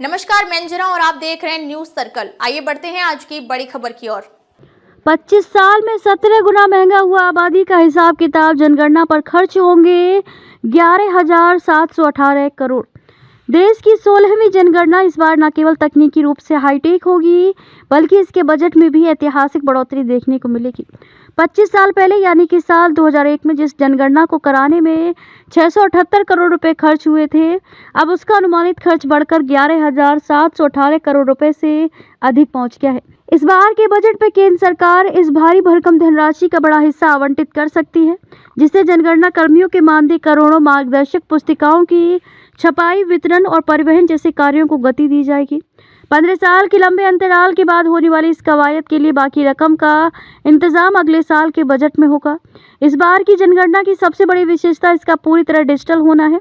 नमस्कार, मैं अंजना और आप देख रहे हैं न्यूज सर्कल। आइए बढ़ते हैं आज की बड़ी खबर की ओर। 25 साल में 17 गुना महंगा हुआ आबादी का हिसाब किताब, जनगणना पर खर्च होंगे 11,718 करोड़। देश की 16वीं जनगणना इस बार न केवल तकनीकी रूप से हाईटेक होगी, बल्कि इसके बजट में भी ऐतिहासिक बढ़ोतरी देखने को मिलेगी। 25 साल पहले यानी कि साल 2001 में जिस जनगणना को कराने में 678 करोड़ रुपए खर्च हुए थे, अब उसका अनुमानित खर्च बढ़कर 11,718 करोड़ रुपए से अधिक पहुंच गया है। इस बार के बजट में केंद्र सरकार इस भारी भरकम धनराशि का बड़ा हिस्सा आवंटित कर सकती है, जिससे जनगणना कर्मियों के मानदेय, करोड़ों मार्गदर्शक पुस्तिकाओं की छपाई, वितरण और परिवहन जैसे कार्यों को गति दी जाएगी। 15 साल के लंबे अंतराल के बाद होने वाली इस कवायद के लिए बाकी रकम का इंतजाम अगले साल के बजट में होगा। इस बार की जनगणना की सबसे बड़ी विशेषता इसका पूरी तरह डिजिटल होना है।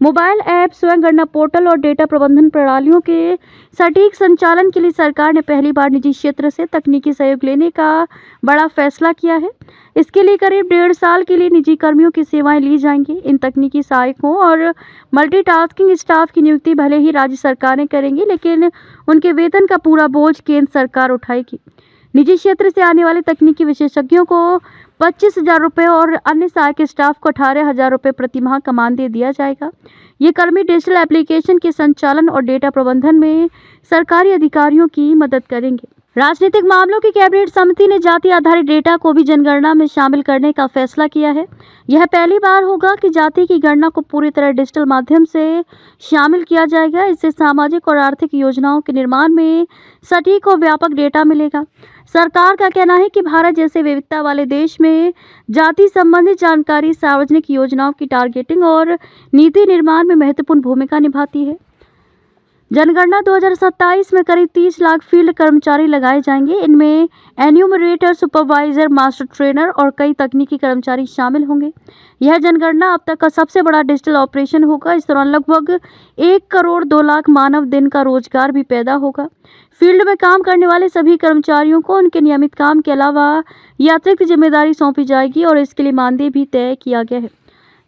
मोबाइल ऐप, स्वयं गणना पोर्टल और डेटा प्रबंधन प्रणालियों के सटीक संचालन के लिए सरकार ने पहली बार निजी क्षेत्र से तकनीकी सहयोग लेने का बड़ा फैसला किया है। इसके लिए करीब 1.5 साल के लिए निजी कर्मियों की सेवाएं ली जाएंगी। इन तकनीकी सहायकों और मल्टीटास्किंग स्टाफ की नियुक्ति भले ही राज्य सरकारें करेंगी, लेकिन उनके वेतन का पूरा बोझ केंद्र सरकार उठाएगी। निजी क्षेत्र से आने वाले तकनीकी विशेषज्ञों को 25,000 रुपये और अन्य सहायक स्टाफ को 18,000 रुपये प्रति माह का मानदेय दिया जाएगा। ये कर्मी डिजिटल एप्लीकेशन के संचालन और डेटा प्रबंधन में सरकारी अधिकारियों की मदद करेंगे। राजनीतिक मामलों की कैबिनेट समिति ने जाति आधारित डेटा को भी जनगणना में शामिल करने का फैसला किया है। यह पहली बार होगा कि जाति की गणना को पूरी तरह डिजिटल माध्यम से शामिल किया जाएगा। इससे सामाजिक और आर्थिक योजनाओं के निर्माण में सटीक और व्यापक डेटा मिलेगा। सरकार का कहना है कि भारत जैसे विविधता वाले देश में जाति संबंधित जानकारी सार्वजनिक योजनाओं की टारगेटिंग और नीति निर्माण में महत्वपूर्ण भूमिका निभाती है। जनगणना 2027 में करीब 30 लाख फील्ड कर्मचारी लगाए जाएंगे। इनमें एन्यूमरेटर, सुपरवाइजर, मास्टर ट्रेनर और कई तकनीकी कर्मचारी शामिल होंगे। यह जनगणना अब तक का सबसे बड़ा डिजिटल ऑपरेशन होगा। इस दौरान लगभग 1 करोड़ 2 लाख मानव दिन का रोजगार भी पैदा होगा। फील्ड में काम करने वाले सभी कर्मचारियों को उनके नियमित काम के अलावा ये अतिरिक्त जिम्मेदारी सौंपी जाएगी और इसके लिए मानदेय भी तय किया गया है।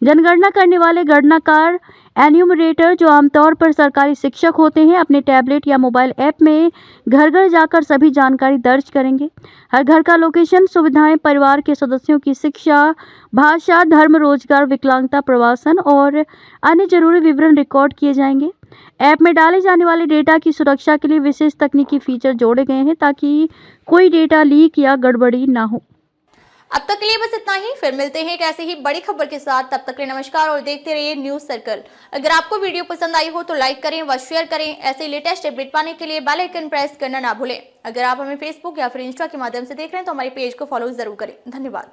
जनगणना करने वाले गणनाकार, एन्यूमरेटर, जो आमतौर पर सरकारी शिक्षक होते हैं, अपने टैबलेट या मोबाइल ऐप में घर घर जाकर सभी जानकारी दर्ज करेंगे। हर घर का लोकेशन, सुविधाएं, परिवार के सदस्यों की शिक्षा, भाषा, धर्म, रोजगार, विकलांगता, प्रवासन और अन्य जरूरी विवरण रिकॉर्ड किए जाएंगे। ऐप में डाले जाने वाले डेटा की सुरक्षा के लिए विशेष तकनीकी फीचर जोड़े गए हैं ताकि कोई डेटा लीक या गड़बड़ी ना हो। अब तक के लिए बस इतना ही। फिर मिलते हैं एक ऐसे ही बड़ी खबर के साथ। तब तक के लिए नमस्कार और देखते रहिए न्यूज सर्कल। अगर आपको वीडियो पसंद आई हो तो लाइक करें व शेयर करें। ऐसे लेटेस्ट अपडेट पाने के लिए बेल आइकन प्रेस करना ना भूलें। अगर आप हमें फेसबुक या फिर इंस्टा के माध्यम से देख रहे हैं तो हमारे पेज को फॉलो जरूर करें। धन्यवाद।